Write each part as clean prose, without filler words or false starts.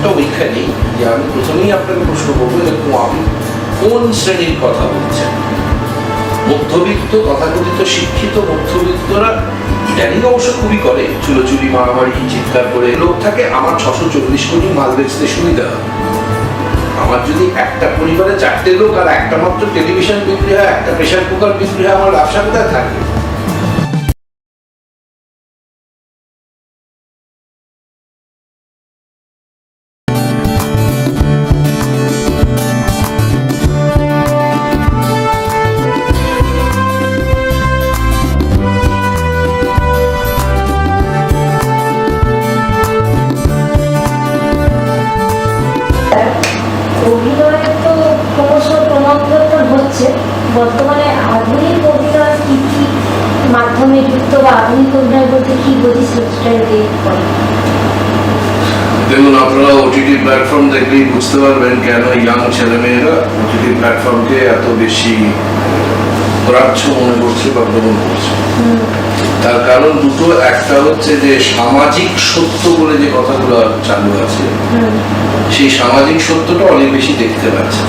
ব্যাপারটা ওইখানেই যে আমি প্রথমেই আপনাকে প্রশ্ন করবো এরকম আপনি কোন শ্রেণীর কথা বলছেন? মধ্যবিত্ত, তথাকথিত শিক্ষিত মধ্যবিত্তরা ইদানিং অবশ্য খুবই করে, চুলোচুরি মারামারি চিৎকার করে লোক থাকে। আমার 640 কোটি মাল বেচতে সুবিধা হয়। আমার যদি একটা পরিবারে 4টে লোক আর একটা মাত্র টেলিভিশন বিক্রি হয়, একটা প্রেসার কুকার বিক্রি হয়, আমার ব্যবসা কোথায় থাকে? বর্তমানে আধুনিক অভিনয় কি কি মাধ্যমে যুক্ত বা আধুনিক অভিনয় বলতে কি বুঝিস? দেখুন, আপনারা ওটিটি প্ল্যাটফর্ম দেখলেই বুঝতে পারবেন কেন ইয়াং ছেলেমেয়েরা ওটিটি প্ল্যাটফর্মকে এত বেশি গ্রাহ্য মনে করছে বা গ্রহণ করছে। তার কারণ দুটো, একটা হচ্ছে যে সামাজিক সত্য বলে যে কথাগুলো চালু আছে, সেই সামাজিক সত্যটা অনেক বেশি দেখতে পাচ্ছে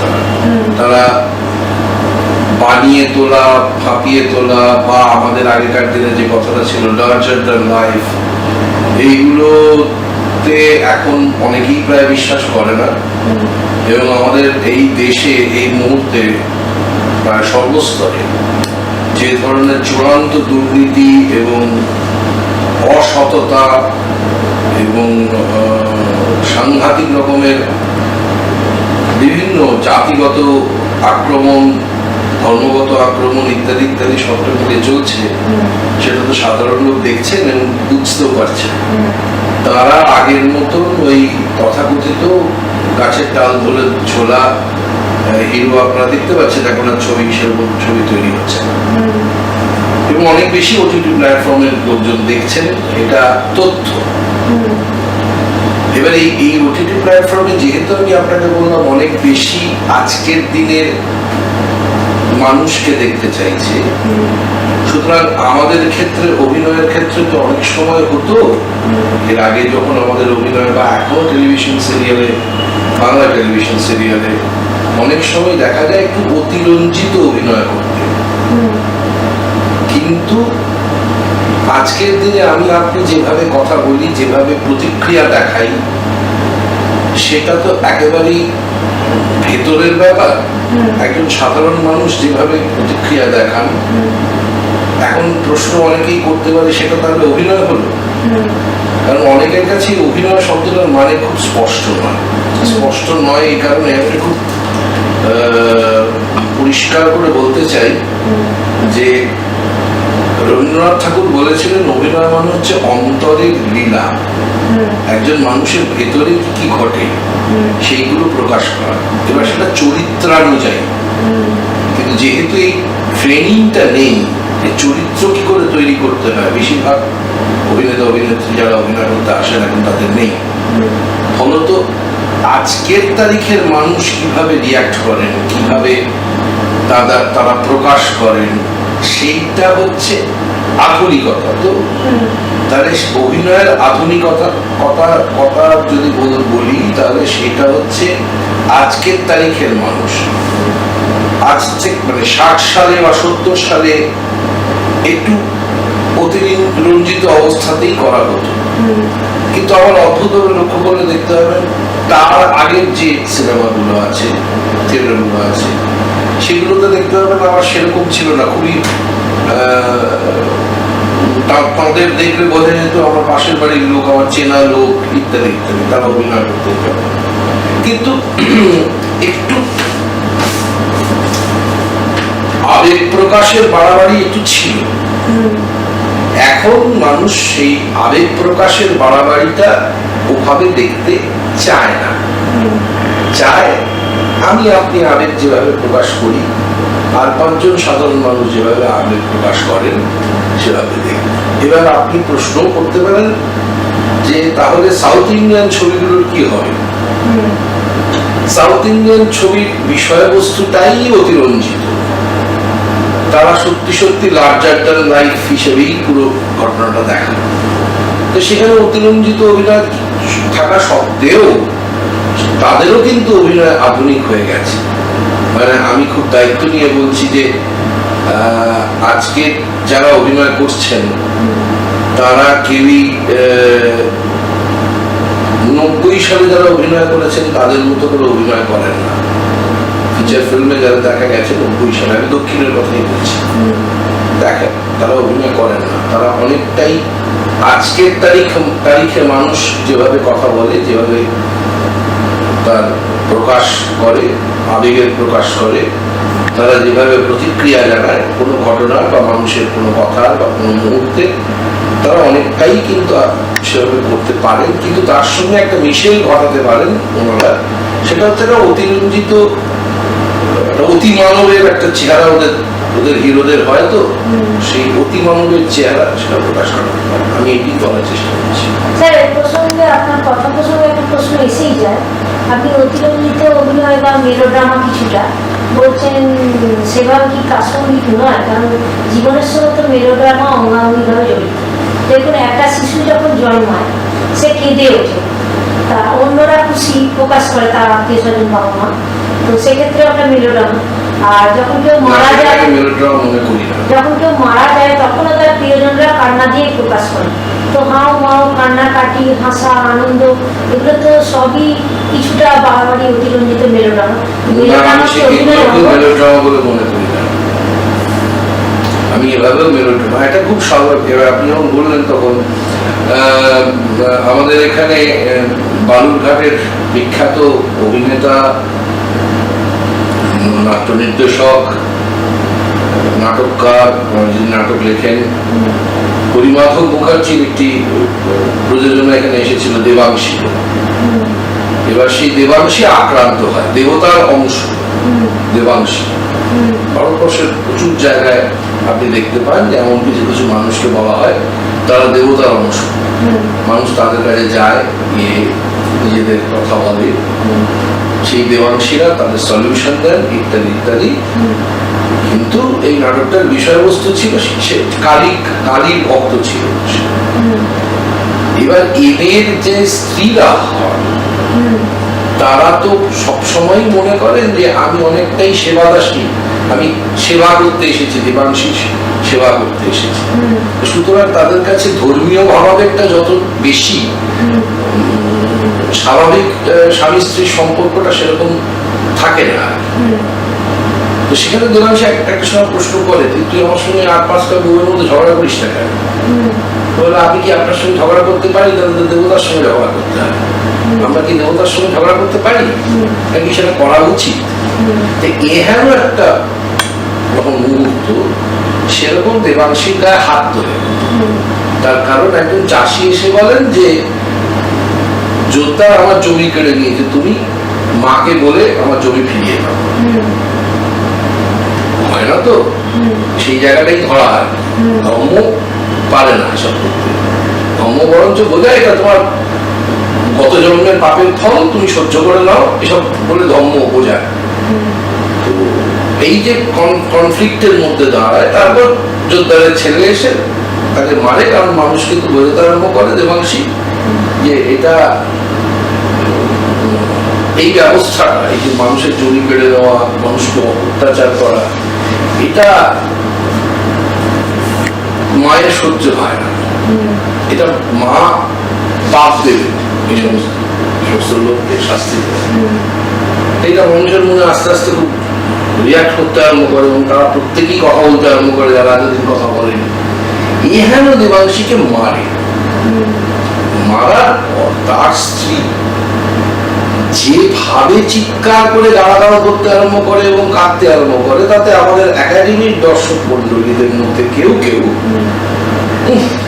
তারা বানিয়ে তোলা, ফাঁপিয়ে তোলা, বা আমাদের আগেকার দিনে যে কথাটা ছিল লার্জার দ্যান লাইফ, এইগুলোতে এখন অনেকেই প্রায় বিশ্বাস করে না। এবং আমাদের এই দেশে এই মুহূর্তে প্রায় সর্বস্তরে যে ধরনের চূড়ান্ত দুর্নীতি এবং অসততা এবং সাংঘাতিক রকমের বিভিন্ন জাতিগত আক্রমণ, ধর্মগত আক্রমণ ইত্যাদি ইত্যাদি সবটা মিলে চলছে, সেটা তো সাধারণ লোক দেখছেন এবং বুঝতেও পারছেন। তারা আগের মতন ওই তথাকথিত গাছের ডাল ধরে ঝোলা হিরো আপনারা দেখতে পাচ্ছেন এখন আর সেরকম ছবি তৈরি হচ্ছে এবং অনেক বেশি ওটিটি প্ল্যাটফর্মের লোকজন দেখছেন, এটা তথ্য। এবার এই ওটিটি প্ল্যাটফর্মে যেহেতু আমি আপনাকে বললাম অনেক বেশি আজকের দিনের মানুষকে দেখতে চাইছে, সুতরাং আমাদের ক্ষেত্রে অভিনয়ের ক্ষেত্রে তো অনেক সময় হতো এর আগে যখন আমাদের অভিনয় বা এখনো টেলিভিশন সিরিয়ালে, বাংলা টেলিভিশন সিরিয়ালে অনেক সময় দেখা যায় একটু অতিরঞ্জিত অভিনয় করতে, কিন্তু আজকের দিনে আমি আপনি যেভাবে কথা বলি, যেভাবে প্রতিক্রিয়া দেখাই, সেটা তো একেবারেই ভেতরের ব্যাপার। একজন সাধারণ মানুষ যেভাবে প্রতিক্রিয়া দেখান, এখন প্রশ্ন অনেকেই করতে পারে সেটা তাহলে অভিনয় হলো? কারণ অনেকের কাছে অভিনয় শব্দটার মানে খুব স্পষ্ট নয়। স্পষ্ট নয় এই কারণে আমি খুব পরিষ্কার করে বলতে চাই যে রবীন্দ্রনাথ ঠাকুর বলেছিলেন অভিনয় মানে হচ্ছে অন্তরের লীলা, একজন মানুষের ভেতরে কি ঘটে সেইগুলো প্রকাশ করা। এবার সেটা চরিত্রানুযায়ী, কিন্তু যেহেতু এই ট্রেনিংটা নেই চরিত্র কি করে তৈরি করতে হয়, বেশিরভাগ অভিনেতা অভিনেত্রী যারা অভিনয় করতে আসেন এখন তাদের নেই। ফলত আজকের তারিখের মানুষ কিভাবে রিয়াক্ট করেন, কিভাবে তারা প্রকাশ করেন, সেইটা হচ্ছে আধুনিকতা। তো তাহলে অভিনয়ের আধুনিকতা কথা যদি বলি তাহলে সেটা হচ্ছে আজকের তারিখের মানুষ আজ থেকে মানে 60 সালে বা 70 সালে একটু অতিরঞ্জিত অবস্থাতেই করা হতো, কিন্তু আমার অদ্ভুতভাবে লক্ষ্য করে দেখতে হবে তার আগের যে সিনেমাগুলো আছে, থিয়েটারগুলো আছে, সেগুলোতে দেখতে হবে আমার সেরকম ছিল না। খুবই তাদের দেখলে বোঝা যেত আমার পাশের বাড়ির লোক, আমার চেনা লোক ইত্যাদি ইত্যাদি, তারা অভিনয় করতে। কিন্তু একটু আবেগ প্রকাশের বাড়াবাড়ি একটু ছিল। এখন মানুষ সেই আবেগ প্রকাশের বাড়াবাড়িটা ওভাবে দেখতে চায় না। চায় আমি আপনি আবেগ যেভাবে প্রকাশ করি আর 5 জন সাধারণ মানুষ যেভাবে আবেগ প্রকাশ করেন সেভাবে দেখেন। এবার আপনি প্রশ্ন করতে পারেন যে তাহলে সাউথ ইন্ডিয়ান ছবিগুলোর কি হবে? সাউথ ইন্ডিয়ান ছবির বিষয়বস্তুটাই অতিরঞ্জিত, তারা সত্যি সত্যি লার্জার দ্যান লাইফ হিসেবেই পুরো ঘটনাটা দেখান। তো সেখানে অতিরঞ্জিত অভিনয় থাকা সত্ত্বেও তাদেরও কিন্তু অভিনয় আধুনিক হয়ে গেছে। মানে আমি খুব দায়িত্ব নিয়ে বলছি যে আজকে যারা অভিনয় করছেন তারা কেউই 90 সালে যারা অভিনয় করেছেন তাদের মতো করে অভিনয় করেন না। ফিচার ফিল্মে যারা দেখা গেছে 90 সালে, আমি দক্ষিণের কথাই বলছি, দেখেন তারা অভিনয় করেন না। তারা অনেকটাই আজকের তারিখে মানুষ যেভাবে কথা বলে, যেভাবে তার প্রকাশ করে, আবেগের প্রকাশ করে, তারা যেভাবে প্রতিক্রিয়া জানায় কোনো ঘটনার বা মানুষের কোনো কথার বা কোনো মুহূর্তে, তারা অনেকটাই কিন্তু সেভাবে করতে পারেন। কিন্তু তার সঙ্গে একটা মিশেল ঘটাতে পারেন ওনারা, সেটা হচ্ছে একটা অতিরঞ্জিত অতি মানবের একটা চেহারা ওদের হিরোদের হয়, তো সেই অতি মানবের চেহারা সেটা প্রকাশ করা আমি এটি বলার চেষ্টা করছি। স্যার এই প্রসঙ্গে আপনার কথা প্রসঙ্গে একটা প্রশ্ন এসেই যায়, আপনি অতিরঞ্জিত অভিনয় বা মেলোড্রামা কিছুটা বলছেন, সেভাবে কি প্রাসঙ্গিক নয়? কারণ জীবনের সঙ্গে তো মেলোড্রামা অঙ্গাঙ্গিভাবে জড়িত। দেখুন, একটা শিশু যখন জন্মায় সে কেঁদে ওঠে, তা অন্যরা খুশি প্রকাশ করে তার আত্মীয় স্বজন বাবা মা, তো সেক্ষেত্রে একটা মেলোড্রামা। আর যখন কেউ মারা যায়, যখন কেউ মারা যায় তখনও তার প্রিয়জনরা কান্না দিয়ে প্রকাশ করে। তো হাও মাও, কান্নাকাটি, হাসা, আনন্দ, এগুলো তো সবই কিছুটা বাড়াবাড়ি অতিরঞ্জিত মেলোড্রামা। আমি এভাবেও মেলোড্রামা, এটা খুব স্বাভাবিক। আপনি যখন বললেন তখন আমাদের এখানে বালুরঘাটের বিখ্যাত অভিনেতা, নাট্য নির্দেশক, নাটককার, যিনি নাটক লেখেন, পরিমাধব মুখার্জির একটি প্রযোজনা এখানে এসেছিল, দেবাংশী। এবার সেই দেবাংশী আক্রান্ত হয়, দেবতার অংশ দেবাংশী। ভারতবর্ষের প্রচুর জায়গায় আপনি দেখতে পান যে এমন কিছু কিছু মানুষকে বলা হয় তারা দেবতার অংশ। মানুষ তাদের কাছে যায়, গিয়ে নিজেদের কথা বলে, সেই দেবাংশীরা তাদের সলিউশন দেন ইত্যাদি ইত্যাদি। কিন্তু এই নাটকটার বিষয়বস্তু ছিল সে কালীর ভক্ত ছিল। এবার এদের যে স্ত্রীরা হয় তারা তো সবসময় মনে করেন যে আমি অনেকটাই সেবাদাসী, আমি সেবা করতে এসেছি, দেবাংশী সেবা করতে এসেছি। সুতরাং তাদের কাছে ধর্মীয় ভাবাবেগটা যত বেশি, স্বাভাবিক স্বামী স্ত্রীর সম্পর্কটা সেরকম থাকে না। তো সেখানে দেবাংশী একটা সময় প্রশ্ন করে, তুই আমার সঙ্গে 8-5টা বউয়ের মধ্যে ঝগড়া করিস না কেন? বলে, আমি কি আপনার সঙ্গে ঝগড়া করতে পারি? তাহলে দেবতার সঙ্গে ঝগড়া করতে হয়। আমরা কি দেবতার সঙ্গে ঝগড়া করতে পারি? নাকি সেটা করা উচিত? এহেন একটা যখন মুহূর্ত, সেরকম দেবাংশীর গায়ে হাত ধরে। তার কারণ একজন চাষি এসে বলেন যে জোরদার আমার জমি কেড়ে নিয়েছে, তুমি মাকে বলে আমার জমি ফিরিয়ে দাও। হয় না তো, সেই জায়গাটাই ধরা হয়। ধর্ম পারে না এসব করতে। ধর্ম বরঞ্চ বোঝায় এটা তোমার গত জন্মের পাপের ফল, তুমি সহ্য করে নাও, এসব বলে ধর্ম বোঝায়। তো এই যে কনফ্লিক্টের মধ্যে দাঁড়ায়, তারপর জোরদারের ছেলে এসে তাকে মারে। কারণ মানুষ কিন্তু বোঝাতে আরম্ভ করে দেবাংশী যে এটা এই ব্যবস্থাটা, এই যে মানুষের জমি কেড়ে দেওয়া, মানুষকে অত্যাচার করা, এটা মায়ের সহ্য হয় না। এটা মা পাপ দেবে এই সমস্ত লোককে শাস্তি দেবে। এটা মানুষের মনে আস্তে আস্তে খুব রিয়াক্ট করতে আরম্ভ করে, এবং তারা প্রত্যেকেই কথা বলতে আরম্ভ করে যারা এতদিন কথা বলেনি। ইহেন দেবাংশীকে মারে। মারার পর তার স্ত্রী যেভাবে চিৎকার করে গালাগাল করতে আরম্ভ করে এবং কাঁদতে আরম্ভ করে, তাতে আমাদের একাডেমির দর্শক মন্ডলীদের মধ্যে কেউ কেউ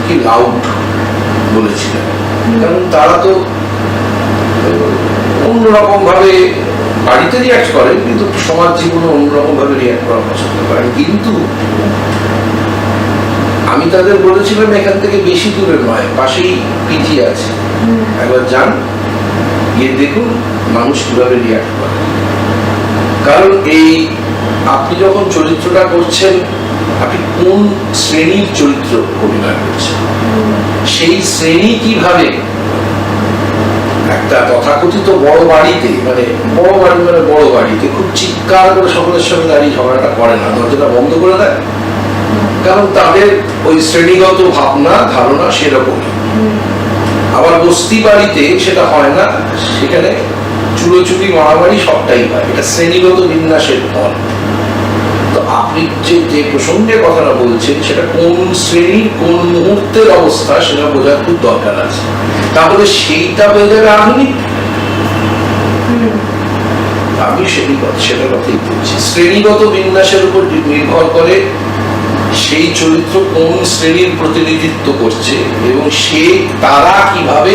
কি লাউড বলেছিলেন। কারণ তারা তো অন্যরকম ভাবে বাড়িতে রিয়াক্ট করেন, কিন্তু সমাজ জীবনে অন্যরকম ভাবে রিয়াক্ট করা পছন্দ করেন। কিন্তু আমি তাদের বলেছিলাম এখান থেকে বেশি দূরে নয়, পাশেই পিজি আছে, একবার যান, গিয়ে দেখুন মানুষ কিভাবে রিয়াক্ট করে। কারণ এই আপনি যখন চরিত্রটা করছেন, আপনি কোন শ্রেণীর চরিত্র অভিনয় করছেন, সেই শ্রেণী কিভাবে একটা তথাকথিত বড় বাড়িতে, মানে বড় বাড়িতে খুব চিৎকার করে সকলের সঙ্গে দাঁড়িয়ে ঝগড়াটা করে না, দরজাটা বন্ধ করে দেয়, কারণ তাদের ওই শ্রেণীগত ভাবনা ধারণা সেরকমই। আবার বস্তি বাড়িতে সেটা হয় না, সেখানে চুলোচুলি মারামারি সবটাই হয়, এটা শ্রেণীগত বিন্যাসের ফল। তো আপনি যে প্রসঙ্গে কথাটা বলছেন সেটা কোন শ্রেণীর কোন মুহূর্তের অবস্থা সেটা বোঝার খুব দরকার আছে, তাহলে সেইটা হয়ে যাবে আধুনিক। আমি সেটা কথাই বলছি, শ্রেণীগত বিন্যাসের উপর নির্ভর করে সেই চরিত্র কোন শ্রেণীর প্রতিনিধিত্ব করছে এবং তারা কিভাবে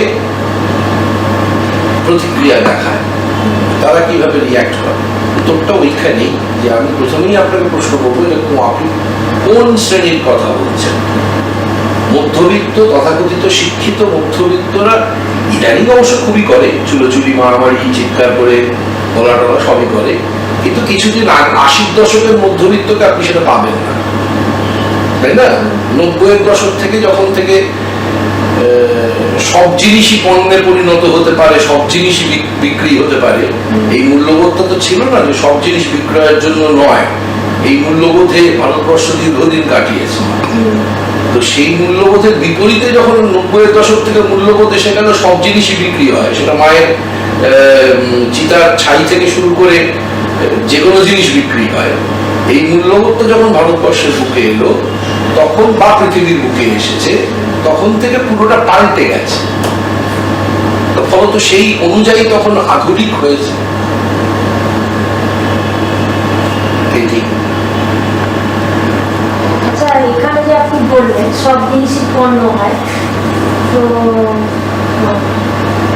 প্রতিক্রিয়া দেখায়, তারা কিভাবে রিয়াক্ট করে। উত্তরটা ওইখানেই যে আমি প্রথমেই আপনাকে প্রশ্ন করবো এরকম আপনি কোন শ্রেণীর কথা বলছেন। মধ্যবিত্ত, তথাকথিত শিক্ষিত মধ্যবিত্তরা ইদানিং অবশ্য খুবই করে, চুলোচুলি মারামারি চিৎকার করে গলা টলা সবই করে, কিন্তু কিছুদিন 80-র দশকের মধ্যবিত্তকে আপনি সেটা পাবেন না, তাই না? 90-এর দশক থেকে যখন থেকে সব জিনিসই পণ্যে পরিণত হতে পারে, সব জিনিসই বিক্রি হতে পারে, এই মূল্যবোধটা তো ছিল না যে সব জিনিস বিক্রয়ের জন্য নয়। এই মূল্যবোধে ভারতবর্ষ দীর্ঘদিন কাটিয়েছে। তো সেই মূল্যবোধের বিপরীতে যখন 90-এর দশক থেকে মূল্যবোধ এসে গেল সব জিনিসই বিক্রি হয়, সেটা মায়ের চিতার ছাই থেকে শুরু করে যে কোনো জিনিস বিক্রি হয়, এই মূল্যবোধটা যখন ভারতবর্ষের বুকে এলো তখন, বা পৃথিবীর বুকে এসেছে, তখন থেকে পুরোটা পাল্টে গেছে। ফলত সেই অনুযায়ী তখন আধুনিক হয়েছে। আচ্ছা, এখানে যে আপনি বললেন সব জিনিসই পণ্য হয়, তো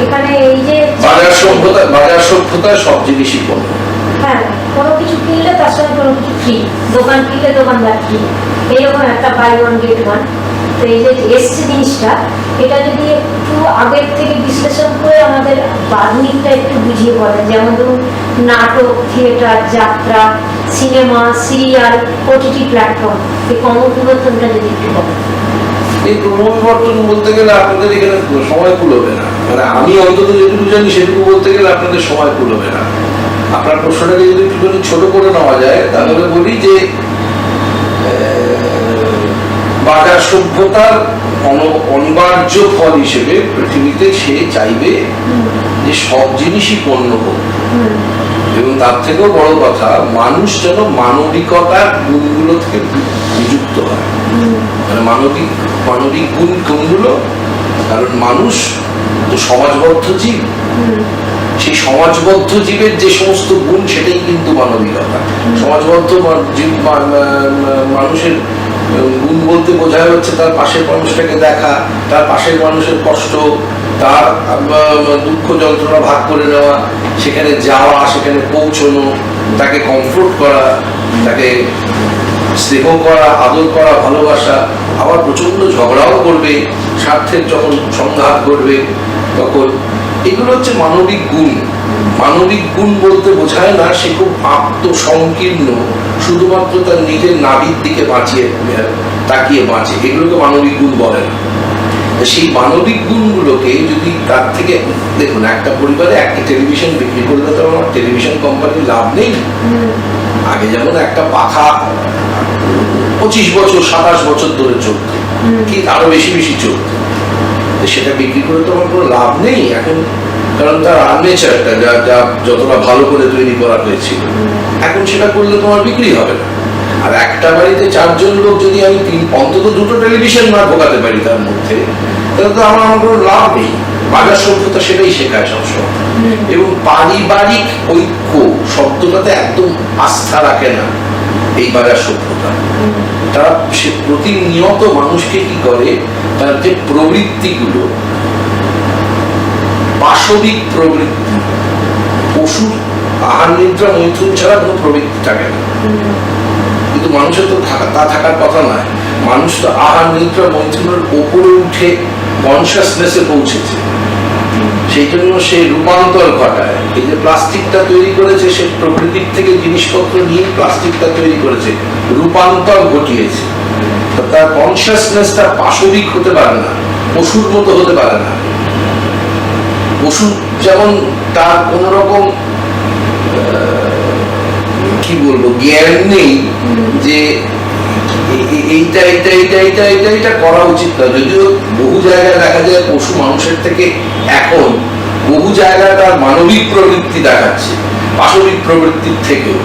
এখানে এই যে বাজার সভ্যতায় সব জিনিসই পণ্য। হ্যাঁ, কোনো কিছু কিনলে তার সঙ্গে কোনো কিছু ফ্রি, দোকান কিনলে দোকানদার ফ্রি, এইরকম একটা বাই ওয়ান গেট ওয়ান। তো এই যে এসছে জিনিসটা, এটা যদি একটু আগের থেকে বিশ্লেষণ করে আমাদের আধুনিকটা একটু বুঝিয়ে বলেন, যেমন ধরুন নাটক, থিয়েটার, যাত্রা, সিনেমা, সিরিয়াল, ওটিটি প্ল্যাটফর্ম, এই ক্রমপরিবর্তনটা যদি একটু বলেন। এই ক্রমপরিবর্তন বলতে গেলে আপনাদের এখানে সময় কুলোবে না, মানে আমি অন্তত যেটুকু জানি সেটুকু বলতে গেলে আপনাদের সময় কুলোবে না। আপনার প্রশ্নটাকে যদি একটুখানি ছোট করে নেওয়া যায় তাহলে বলি যে বাজার সভ্যতার অনিবার্য ফল হিসেবে পৃথিবীতে সে চাইবে যে সব জিনিসই পণ্য হোক, এবং তার থেকেও বড় কথা মানুষ যেন মানবিকতার গুণগুলো থেকে নিযুক্ত হয়, মানে মানবিক গুণগুলো, কারণ মানুষ তো সমাজবদ্ধ জীব, সেই সমাজবদ্ধ জীবের যে সমস্ত গুণ সেটাই কিন্তু মানবিকতা। সমাজবদ্ধ মানুষের গুণ বলতে বোঝা হচ্ছে তার পাশের মানুষটাকে দেখা, তার পাশের মানুষের কষ্ট, তার দুঃখ যন্ত্রণা ভাগ করে নেওয়া, সেখানে যাওয়া, সেখানে পৌঁছানো, তাকে কমফোর্ট করা, তাকে স্নেহ করা, আদর করা, ভালোবাসা। আবার প্রচন্ড ঝগড়াও করবে, স্বার্থের যখন সংঘাত করবে তখন। এগুলো হচ্ছে মানবিক গুণ। মানবিক গুণ বলতে বোঝায় না সে খুব আত্মসংকীর্ণ, শুধুমাত্র তার নিজের নাভির দিকে তাকিয়ে বাঁচে, এগুলোকে মানবিক গুণ বলে না। সেই মানবিক গুণগুলোকে যদি তার থেকে, দেখুন একটা পরিবারে একটা টেলিভিশন বিক্রি করলে তো আমার টেলিভিশন কোম্পানির লাভ নেই। আগে যেমন একটা পাখা 25 বছর 27 বছর ধরে চলত, কি আরো বেশি চলত, সেটা বিক্রি করে তো আমার কোনো লাভ নেই এখন, কারণ তার আর্মেচারটা যা যতটা ভালো করে তৈরি করা হয়েছিল, এখন সেটা করলে তোমার বিক্রি হবে না। আর একটা বাড়িতে 4 জন লোক যদি আমি অন্তত 2টো টেলিভিশন না ঢোকাতে পারি তার মধ্যে, তাহলে তো আমার কোনো লাভ নেই। বাজার সভ্যতা সেটাই শেখায় সবসময়। এবং পারিবারিক ঐক্য শব্দটাতে একদম আস্থা রাখে না এই বাজার সভ্যতা। তারা সে প্রতিনিয়ত মানুষকে কি করে, তার যে প্রবৃত্তিগুলো, পাশবিক প্রবৃত্তি, পশুর আহার নিদ্রা মৈথুন ছাড়া কোনো প্রবৃত্তি থাকে না, কিন্তু মানুষের তো তা থাকার কথা নয়। মানুষ তো আহার নিদ্রা মৈথুনের ওপরে উঠে কনসিয়াসনেসে পৌঁছেছে, সেই জন্য সে রূপান্তর ঘটায়। এই যে প্লাস্টিকটা তৈরি করেছে, সে প্রকৃতির থেকে জিনিসপত্র নিয়ে প্লাস্টিকটা তৈরি করেছে, রূপান্তর ঘটিয়েছে। তার কনসিয়াসনেসটা পাশবিক হতে পারে না, পশুর মতো হতে পারে না। পশু যেমন তার কোন রকম কি বলবো জ্ঞান নেই যে এইটা এইটা এইটা এইটা এইটা এটা করা উচিত না, যদিও বহু জায়গায় দেখা যায় পশু মানুষের থেকে এখন বহু জায়গায় তার মানবিক প্রবৃত্তি দেখাচ্ছে, পাশবিক প্রবৃত্তির থেকেও,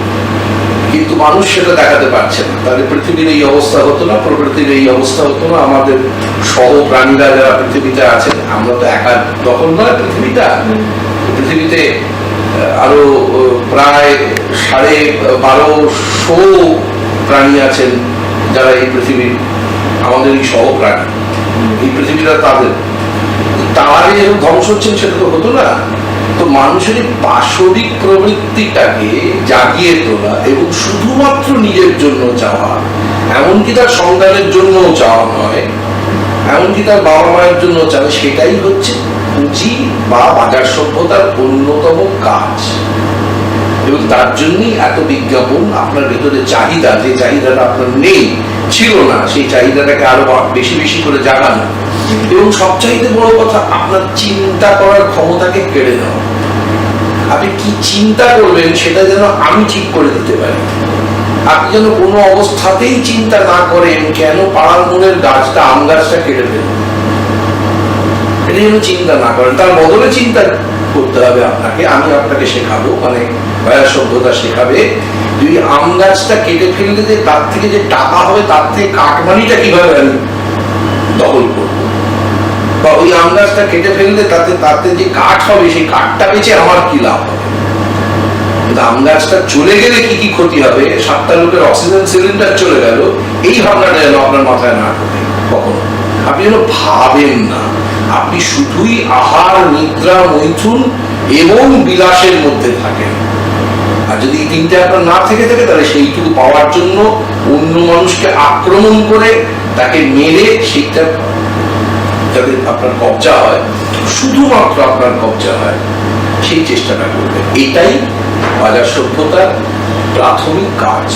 কিন্তু মানুষ সেটা দেখাতে পারছে না। তাহলে পৃথিবীর এই অবস্থা হতো না, প্রকৃতির এই অবস্থা হতো না, আমাদের সহ প্রাণীরা যারা পৃথিবীতে আছেন, আমরা তো একা দখল নয় পৃথিবীটা, পৃথিবীতে আরো প্রায় 1250 প্রাণী আছেন যারা এই পৃথিবীর আমাদের এই সহ প্রাণী, এই পৃথিবীটা তাদের, তারা যেরকম ধ্বংস হচ্ছেন সেটা তো হতো না। তো মানুষের পাশবিক প্রবৃত্তিটাকে জাগিয়ে তোলা এবং শুধুমাত্র নিজের জন্য চাওয়া, এমনকি তার সন্তানের জন্য চাওয়া নয়, এমনকি তার বাবা মায়ের জন্য চাওয়া, সেটাই হচ্ছে পুঁজি বা বাজার সভ্যতার অন্যতম কাজ। এবং তার জন্যই এত বিজ্ঞাপন, আপনার ভেতরে চাহিদা, যে চাহিদাটা আপনার নেই, ছিল না, সেই চাহিদাটাকে আরো বেশি বেশি করে জাগানো, এবং সবচাইতে বড় কথা আপনার চিন্তা করার ক্ষমতাকে কেড়ে নেওয়া। আপনি কি চিন্তা করবেন সেটা যেন আমি ঠিক করে দিতে পারি। আপনি যেন কোনো অবস্থাতেই চিন্তা না করেন কেন পাড়ার মোড়ের গাছটা, আম গাছটা কেটে দেবেন, এটা যেন চিন্তা না করেন। তার বদলে চিন্তা করতে হবে আপনাকে, আমি আপনাকে শেখাবো, মানে বাজার সভ্যতা শেখাবে যদি আম গাছটা কেটে ফেললে যে তার থেকে যে টাকা হবে, তার থেকে কাঠমানিটা কিভাবে আমি দখল করবো, বা ওই আম গাছটা কেটে ফেললে তাতে যে কাঠ হবে সেই কাঠটা বেচে আমার কি লাভ হবে। আম গাছটা চলে গেলে কি কি ক্ষতি হবে, 7টা লোকের অক্সিজেন সিলিন্ডার চলে গেল, এই ভাবনাটা যেন আপনার মাথায় না ঢোকে কখনো। আপনি যেন ভাবেন না, আপনি শুধুই আহার, নিদ্রা, মৈথুন এবং বিলাসের মধ্যে থাকেন। আর যদি এই তিনটে আপনার না থেকে থাকে, তাহলে সেইটুকু পাওয়ার জন্য অন্য মানুষকে আক্রমণ করে তাকে মেরে সেইটা যাতে আপনার কবজা হয়, শুধুমাত্র আপনার কবজা হয়, সেই চেষ্টাটা করবে। এটাই বাজার সভ্যতার প্রাথমিক কাজ,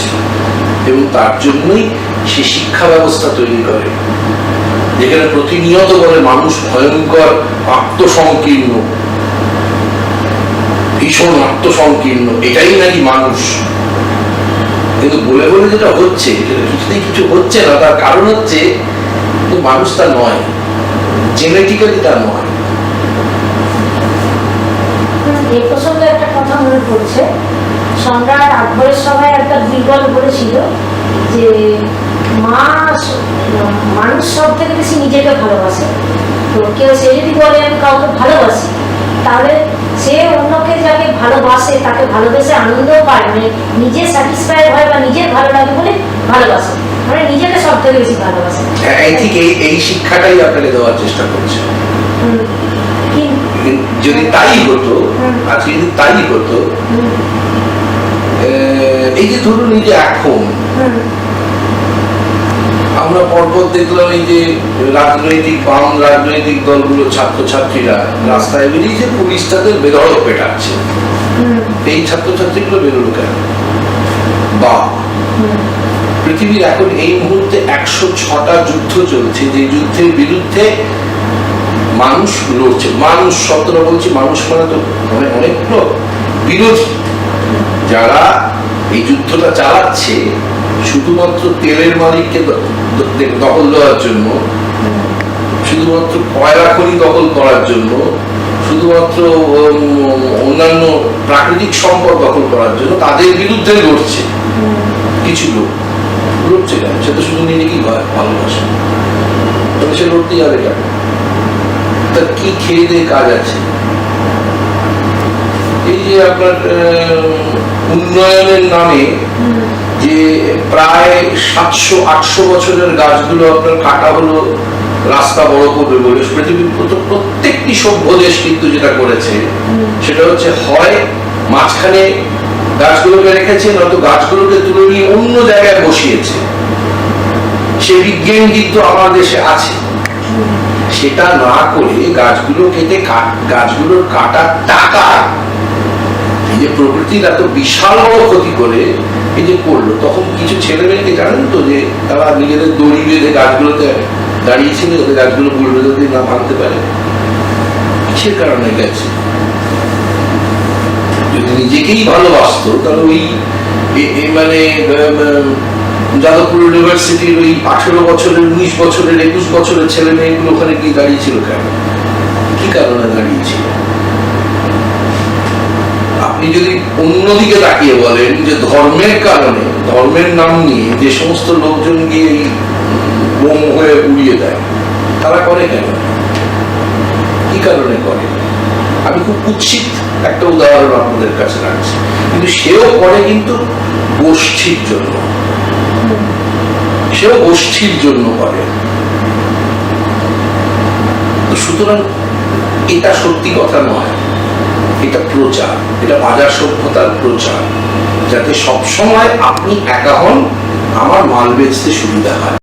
এবং তার জন্যই সে শিক্ষা ব্যবস্থা তৈরি করে, যেখানে প্রতিনিয়ত বলে মানুষ ভয়ঙ্কর আত্মসংকীর্ণ, ভীষণ আত্মসংকীর্ণ, এটাই নাকি মানুষ। কিন্তু বলে বলে যেটা হচ্ছে, যেটা কিছুতেই কিছু হচ্ছে না, তার কারণ হচ্ছে মানুষ তা নয়, জেনেটিক্যালি তা নয়। এই প্রসঙ্গে একটা কথা মনে পড়ছে, সম্রাট আকবরের সময় একটা বিগল বলেছিল যে মানুষ সব থেকে বেশি নিজেকে ভালোবাসে। তো কেউ সে যদি বলে আমি কাউকে ভালোবাসি, তাহলে সে অন্যকে যাকে ভালোবাসে তাকে ভালোবেসে আনন্দও পায়, মানে নিজে স্যাটিসফাই হয় বা নিজের ভালো লাগে বলে ভালোবাসে, মানে নিজেকে সব থেকে বেশি ভালোবাসে। ঠিক এই শিক্ষাটাই আপনাকে দেওয়ার চেষ্টা করছে। যদি তাই হতো, আজকে যদি তাই হতো, এই যে ধরুন এই যে এখন আমরা পরপর দেখলাম এই যে বাম রাজনৈতিক দলগুলো, ছাত্রছাত্রীরা রাস্তায় বেরিয়েছে, পুলিশ তাদের বেধড়ক পেটাচ্ছে, এই ছাত্রছাত্রীগুলো বেরোলো কেন? বা পৃথিবীর এখন এই মুহূর্তে 106টা যুদ্ধ চলছে, যে যুদ্ধের বিরুদ্ধে মানুষ লড়ছে। মানুষ শব্দটা বলছি, মানুষ মানে তো অনেক লোক বিরোধী, যারা এই যুদ্ধটা চালাচ্ছে শুধুমাত্র তেলের মালিককে দখল দেওয়ার জন্য, শুধুমাত্র কয়লা খনি দখল করার জন্য, শুধুমাত্র অন্যান্য প্রাকৃতিক সম্পদ দখল করার জন্য, তাদের বিরুদ্ধে লড়ছে কিছু লোক। লড়ছে কেন? সে তো শুধু নিজেকেই ভালোবাসে, তবে সে লড়তে যাবে কেন? তার কি খেয়ে দিয়ে কাজ আছে? এই যে আপনার উন্নয়নের নামে যে প্রায় 700-800 বছরের গাছগুলো আপনার কাটা হলো রাস্তা বড় করবে বলে, পৃথিবীর প্রত্যেকটি সভ্য দেশ কিন্তু যেটা করেছে সেটা হচ্ছে হয় মাঝখানে গাছগুলোকে রেখেছে, নয়তো গাছগুলোকে তুলে নিয়ে অন্য জায়গায় বসিয়েছে। সে বিজ্ঞান কিন্তু আমার দেশে আছে। সেটা না করে গাছগুলো কেটে গাছগুলোর কাটার টাকা, এই যে প্রকৃতির এত বিশাল বড় ক্ষতি করে এই যে করলো, তখন কিছু ছেলে মেয়েকে জানেন তো যে তারা নিজেদের দড়ি বেঁধে গাছগুলোতে দাঁড়িয়েছিল যাতে গাছগুলো বুলডোজার দিয়ে না ভাঙতে পারে। কিসের কারণে গেছে? যদি নিজেকেই ভালোবাসতো তাহলে ওই মানে যাদবপুর ইউনিভার্সিটির ওই 18 বছরের, 19 বছরের, 21 বছরের ছেলে মেয়েগুলো ওখানে গিয়ে দাঁড়িয়েছিল কেন? কি কারণে দাঁড়িয়েছিল? আপনি যদি অন্যদিকে তাকিয়ে বলেন যে ধর্মের কারণে, ধর্মের নাম নিয়ে যে সমস্ত লোকজন গিয়ে এই বোম হয়ে উড়িয়ে দেয়, তারা করে কেন? কি কারণে করে? আমি খুব কুৎসিত একটা উদাহরণ আপনাদের কাছে রাখছি, কিন্তু সেও করে কিন্তু গোষ্ঠীর জন্য, সেও গোষ্ঠীর জন্য করে। তো সুতরাং এটা সত্যি কথা নয়, এটা প্রচার, এটা বাজার সভ্যতার প্রচার, যাতে সবসময় আপনি একা হন, আমার মাল বেচতে সুবিধা হয়।